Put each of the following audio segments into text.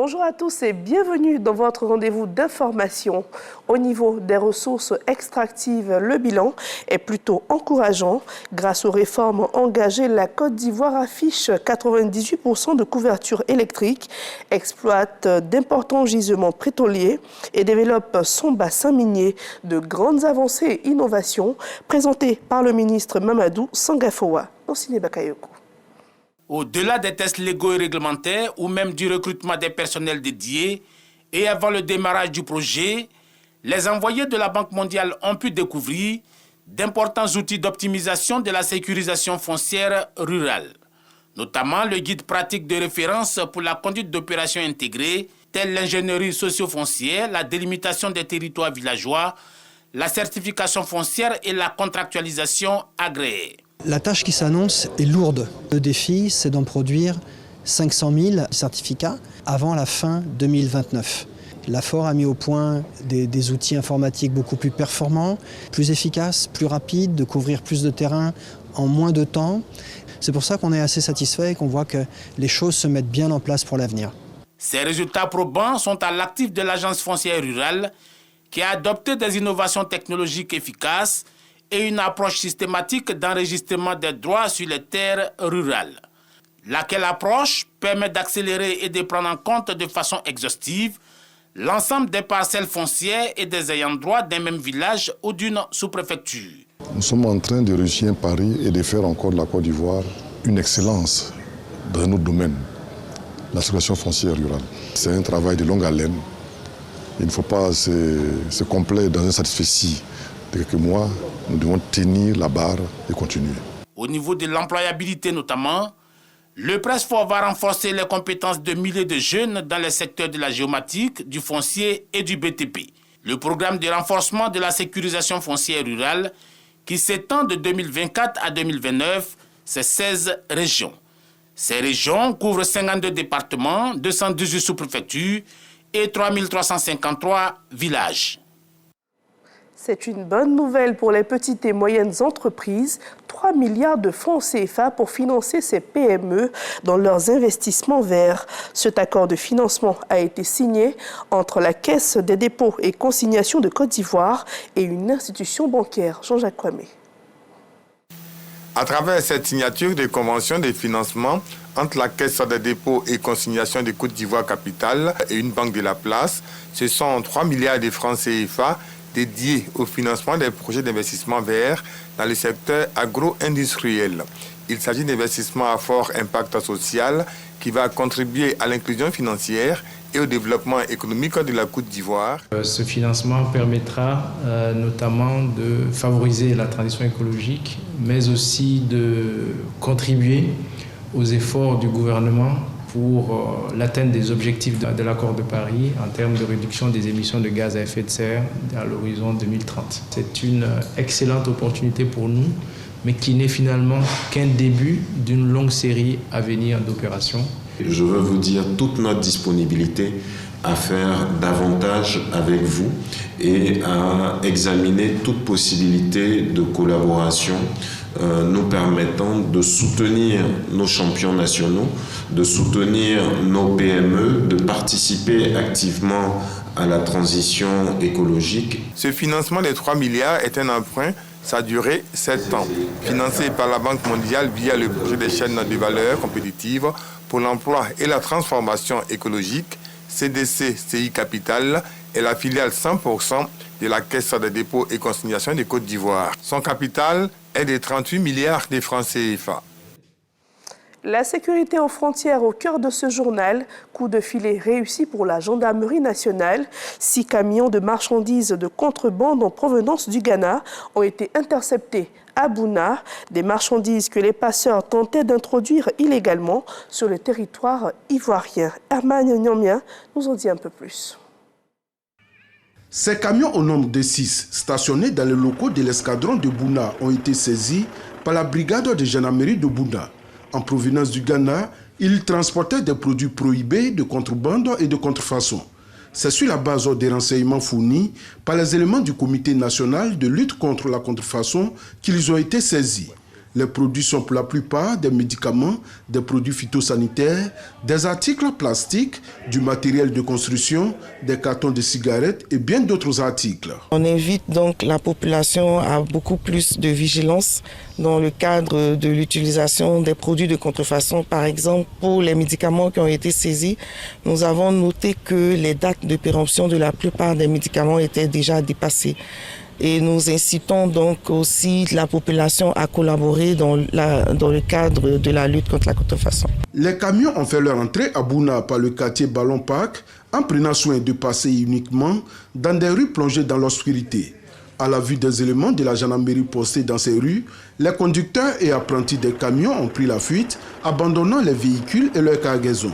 Bonjour à tous et bienvenue dans votre rendez-vous d'information. Au niveau des ressources extractives, le bilan est plutôt encourageant. Grâce aux réformes engagées, la Côte d'Ivoire affiche 98% de couverture électrique, exploite d'importants gisements pétroliers et développe son bassin minier. De grandes avancées et innovations présentées par le ministre Mamadou Sangafowa. Ossine Bakayoko. Au-delà des tests légaux et réglementaires ou même du recrutement des personnels dédiés et avant le démarrage du projet, les envoyés de la Banque mondiale ont pu découvrir d'importants outils d'optimisation de la sécurisation foncière rurale, notamment le guide pratique de référence pour la conduite d'opérations intégrées, telles l'ingénierie socio-foncière, la délimitation des territoires villageois, la certification foncière et la contractualisation agréée. La tâche qui s'annonce est lourde. Le défi, c'est d'en produire 500 000 certificats avant la fin 2029. L'AFOR a mis au point des outils informatiques beaucoup plus performants, plus efficaces, plus rapides, de couvrir plus de terrain en moins de temps. C'est pour ça qu'on est assez satisfait et qu'on voit que les choses se mettent bien en place pour l'avenir. Ces résultats probants sont à l'actif de l'Agence foncière rurale qui a adopté des innovations technologiques efficaces et une approche systématique d'enregistrement des droits sur les terres rurales. Laquelle approche permet d'accélérer et de prendre en compte de façon exhaustive l'ensemble des parcelles foncières et des ayants droit d'un même village ou d'une sous-préfecture. Nous sommes en train de réussir un pari et de faire encore de la Côte d'Ivoire une excellence dans notre domaine, la circulation foncière rurale. C'est un travail de longue haleine. Il ne faut pas se complaire dans un satisfecit de quelques mois. Nous devons tenir la barre et continuer. Au niveau de l'employabilité notamment, le Presfor va renforcer les compétences de milliers de jeunes dans les secteurs de la géomatique, du foncier et du BTP. Le programme de renforcement de la sécurisation foncière rurale, qui s'étend de 2024 à 2029, c'est 16 régions. Ces régions couvrent 52 départements, 218 sous-préfectures et 3353 villages. C'est une bonne nouvelle pour les petites et moyennes entreprises. 3 milliards de francs CFA pour financer ces PME dans leurs investissements verts. Cet accord de financement a été signé entre la Caisse des dépôts et consignations de Côte d'Ivoire et une institution bancaire. Jean-Jacques Kwame. À travers cette signature de convention de financement entre la Caisse des dépôts et consignations de Côte d'Ivoire Capitale et une banque de la place, ce sont 3 milliards de francs CFA dédiés au financement des projets d'investissement verts dans le secteur agro-industriel. Il s'agit d'investissements à fort impact social qui va contribuer à l'inclusion financière et au développement économique de la Côte d'Ivoire. Ce financement permettra notamment de favoriser la transition écologique, mais aussi de contribuer aux efforts du gouvernement pour l'atteinte des objectifs de l'accord de Paris en termes de réduction des émissions de gaz à effet de serre à l'horizon 2030. C'est une excellente opportunité pour nous, mais qui n'est finalement qu'un début d'une longue série à venir d'opérations. Je veux vous dire toute notre disponibilité à faire davantage avec vous et à examiner toute possibilité de collaboration nous permettant de soutenir nos champions nationaux, de soutenir nos PME, de participer activement à la transition écologique. Ce financement des 3 milliards est un emprunt. Sa durée, 7 ans, financé par la Banque mondiale via le projet des chaînes de valeur compétitives pour l'emploi et la transformation écologique. CDC CI Capital est la filiale 100% de la Caisse des dépôts et consignations de Côte d'Ivoire. Son capital est de 38 milliards de francs CFA. La sécurité aux frontières au cœur de ce journal. Coup de filet réussi pour la gendarmerie nationale. 6 camions de marchandises de contrebande en provenance du Ghana ont été interceptés à Bouna. Des marchandises que les passeurs tentaient d'introduire illégalement sur le territoire ivoirien. Herman Nyamien nous en dit un peu plus. Ces camions au nombre de 6, stationnés dans les locaux de l'escadron de Bouna, ont été saisis par la brigade de gendarmerie de Bouna. En provenance du Ghana, ils transportaient des produits prohibés de contrebande et de contrefaçon. C'est sur la base des renseignements fournis par les éléments du Comité national de lutte contre la contrefaçon qu'ils ont été saisis. Les produits sont pour la plupart des médicaments, des produits phytosanitaires, des articles plastiques, du matériel de construction, des cartons de cigarettes et bien d'autres articles. On invite donc la population à beaucoup plus de vigilance dans le cadre de l'utilisation des produits de contrefaçon. Par exemple, pour les médicaments qui ont été saisis, nous avons noté que les dates de péremption de la plupart des médicaments étaient déjà dépassées. Et nous incitons donc aussi la population à collaborer dans le cadre de la lutte contre la contrefaçon. Les camions ont fait leur entrée à Bouna par le quartier Ballon Park en prenant soin de passer uniquement dans des rues plongées dans l'obscurité. À la vue des éléments de la gendarmerie postés dans ces rues, les conducteurs et apprentis des camions ont pris la fuite, abandonnant les véhicules et leurs cargaisons.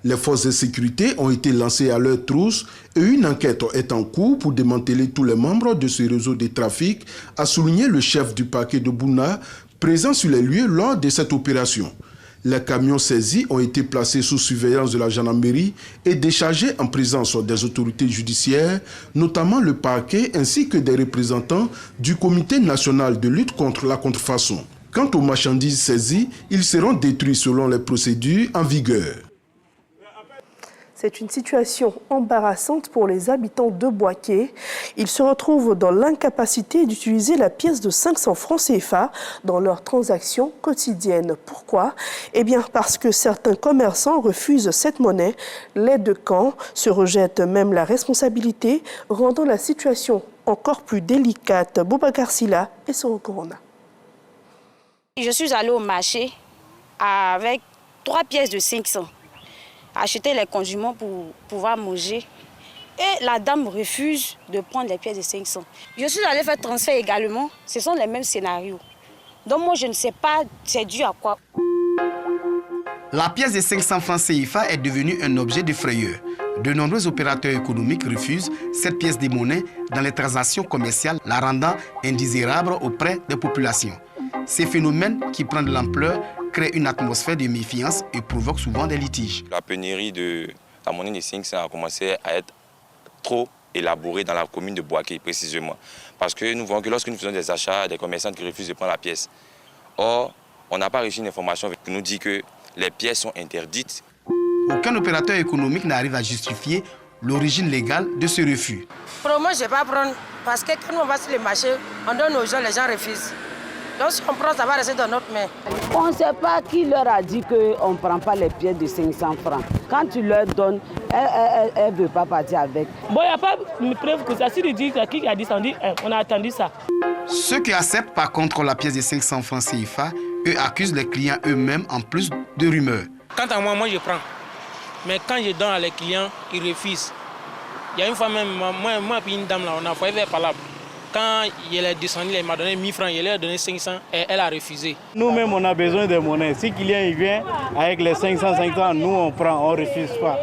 Les forces de sécurité ont été lancées à leur trousse et une enquête est en cours pour démanteler tous les membres de ce réseau de trafic, a souligné le chef du parquet de Bouna, présent sur les lieux lors de cette opération. Les camions saisis ont été placés sous surveillance de la gendarmerie et déchargés en présence des autorités judiciaires, notamment le parquet ainsi que des représentants du Comité national de lutte contre la contrefaçon. Quant aux marchandises saisies, ils seront détruits selon les procédures en vigueur. C'est une situation embarrassante pour les habitants de Boaké. Ils se retrouvent dans l'incapacité d'utiliser la pièce de 500 francs CFA dans leurs transactions quotidiennes. Pourquoi? Eh bien parce que certains commerçants refusent cette monnaie. Les deux camps se rejettent même la responsabilité, rendant la situation encore plus délicate. Boubacar Silla et Soro Corona. Je suis allée au marché avec 3 pièces de 500. Acheter les condiments pour pouvoir manger. Et la dame refuse de prendre les pièces de 500. Je suis allée faire transfert également. Ce sont les mêmes scénarios. Donc moi, je ne sais pas c'est dû à quoi. La pièce de 500 francs CFA est devenue un objet de frayeur. De nombreux opérateurs économiques refusent cette pièce de monnaie dans les transactions commerciales, la rendant indésirable auprès des populations. Ces phénomènes qui prennent de l'ampleur créent une atmosphère de méfiance et provoquent souvent des litiges. La pénurie de la monnaie de 500 a commencé à être trop élaborée dans la commune de Boaké précisément. Parce que nous voyons que lorsque nous faisons des achats, des commerçants qui refusent de prendre la pièce. Or, on n'a pas reçu une information qui nous dit que les pièces sont interdites. Aucun opérateur économique n'arrive à justifier l'origine légale de ce refus. Pour moi, je ne vais pas prendre parce que quand on va sur le marché, on donne aux gens, les gens refusent. Donc si on prend, ça va rester dans notre main. On ne sait pas qui leur a dit qu'on ne prend pas les pièces de 500 francs. Quand tu leur donnes, elle ne veut pas partir avec. Bon, il n'y a pas de preuve que ça. Si tu dis qui a dit ça, on a attendu ça. Ceux qui acceptent par contre la pièce de 500 francs CFA, eux accusent les clients eux-mêmes en plus de rumeurs. Quant à moi, je prends. Mais quand je donne à les clients, ils refusent. Il y a une fois même, moi et une dame, là, on a failli faire palabre. Quand il est descendu, il m'a donné 1000 francs, il lui a donné 500 et elle a refusé. Nous-mêmes, on a besoin de monnaie. Si le client il vient avec les 500, nous on prend, on ne refuse pas.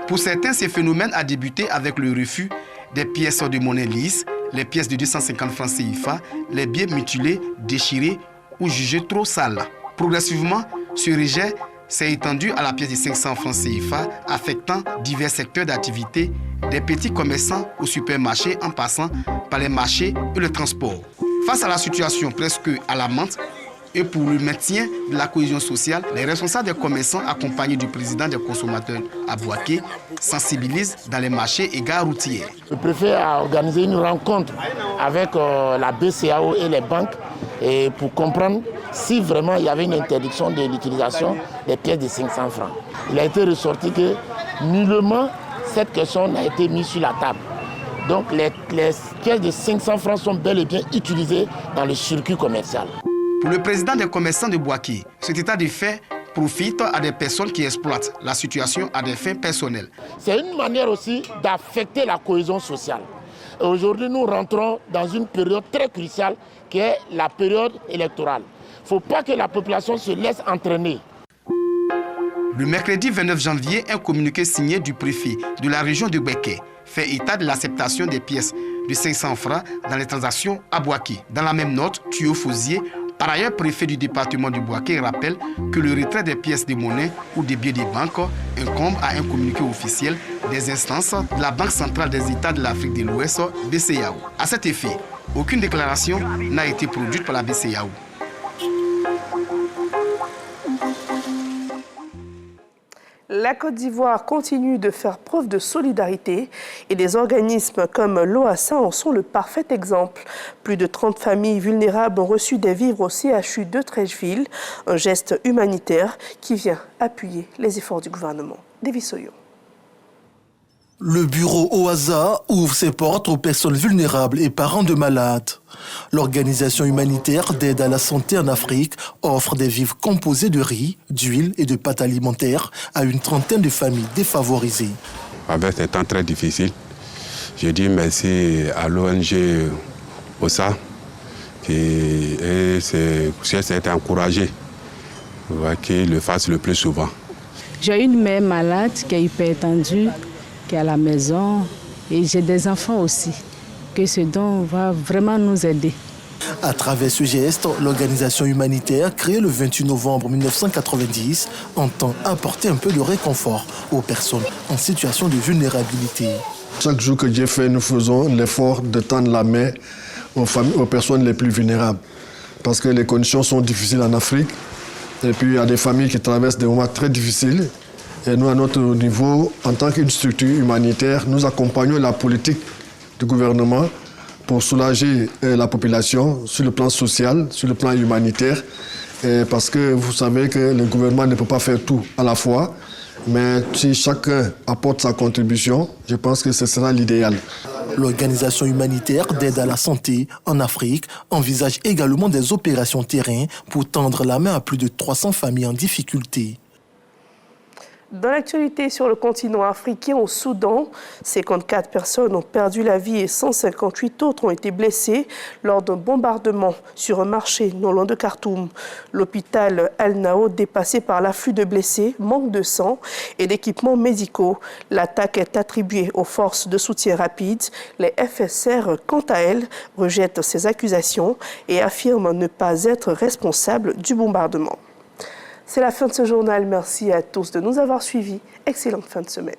Pour certains, ce phénomène a débuté avec le refus des pièces de monnaie lisse, les pièces de 250 francs CFA, les billets mutilés, déchirés ou jugés trop sales. Progressivement, ce rejet s'est étendu à la pièce de 500 francs CFA, affectant divers secteurs d'activité, des petits commerçants au supermarché en passant par les marchés et le transport. Face à la situation presque alarmante et pour le maintien de la cohésion sociale, les responsables des commerçants accompagnés du président des consommateurs à Boaké sensibilisent dans les marchés et gares routières. Le préfet a organisé une rencontre avec la BCAO et les banques et pour comprendre si vraiment il y avait une interdiction de l'utilisation des pièces de 500 francs. Il a été ressorti que nullement cette question n'a été mise sur la table. Donc les pièces de 500 francs sont bel et bien utilisées dans le circuit commercial. Pour le président des commerçants de Boaké, cet état de fait profite à des personnes qui exploitent la situation à des fins personnelles. C'est une manière aussi d'affecter la cohésion sociale. Aujourd'hui, nous rentrons dans une période très cruciale qui est la période électorale. Il ne faut pas que la population se laisse entraîner. Le mercredi 29 janvier, un communiqué signé du préfet de la région de Boaké fait état de l'acceptation des pièces de 500 francs dans les transactions à Boaké. Dans la même note, Thuo Fosier, par ailleurs préfet du département du Boaké, rappelle que le retrait des pièces de monnaie ou des billets des banques incombe à un communiqué officiel des instances de la Banque centrale des États de l'Afrique de l'Ouest, BCEAO. À cet effet, aucune déclaration n'a été produite par la BCEAO. La Côte d'Ivoire continue de faire preuve de solidarité et des organismes comme l'OASA en sont le parfait exemple. Plus de 30 familles vulnérables ont reçu des vivres au CHU de Trècheville, un geste humanitaire qui vient appuyer les efforts du gouvernement. Davis Soyo. Le bureau OASA ouvre ses portes aux personnes vulnérables et parents de malades. L'organisation humanitaire d'aide à la santé en Afrique offre des vivres composés de riz, d'huile et de pâtes alimentaires à une trentaine de familles défavorisées. Avec ces temps très difficiles, je dis merci à l'ONG OASA qui s'est encouragé qu'il le fasse le plus souvent. J'ai une mère malade qui est hypertendue, qui est à la maison, et j'ai des enfants aussi, que ce don va vraiment nous aider. À travers ce geste, l'organisation humanitaire, créée le 28 novembre 1990, entend apporter un peu de réconfort aux personnes en situation de vulnérabilité. Chaque jour que Dieu fait, nous faisons l'effort de tendre la main aux personnes les plus vulnérables. Parce que les conditions sont difficiles en Afrique, et puis il y a des familles qui traversent des moments très difficiles. Et nous, à notre niveau, en tant qu'une structure humanitaire, nous accompagnons la politique du gouvernement pour soulager la population sur le plan social, sur le plan humanitaire. Parce que vous savez que le gouvernement ne peut pas faire tout à la fois. Mais si chacun apporte sa contribution, je pense que ce sera l'idéal. L'organisation humanitaire d'aide à la santé en Afrique envisage également des opérations terrain pour tendre la main à plus de 300 familles en difficulté. Dans l'actualité sur le continent africain, au Soudan, 54 personnes ont perdu la vie et 158 autres ont été blessées lors d'un bombardement sur un marché non loin de Khartoum. L'hôpital Al-Nao, dépassé par l'afflux de blessés, manque de sang et d'équipements médicaux. L'attaque est attribuée aux forces de soutien rapide. Les FSR, quant à elles, rejettent ces accusations et affirment ne pas être responsables du bombardement. C'est la fin de ce journal. Merci à tous de nous avoir suivis. Excellente fin de semaine.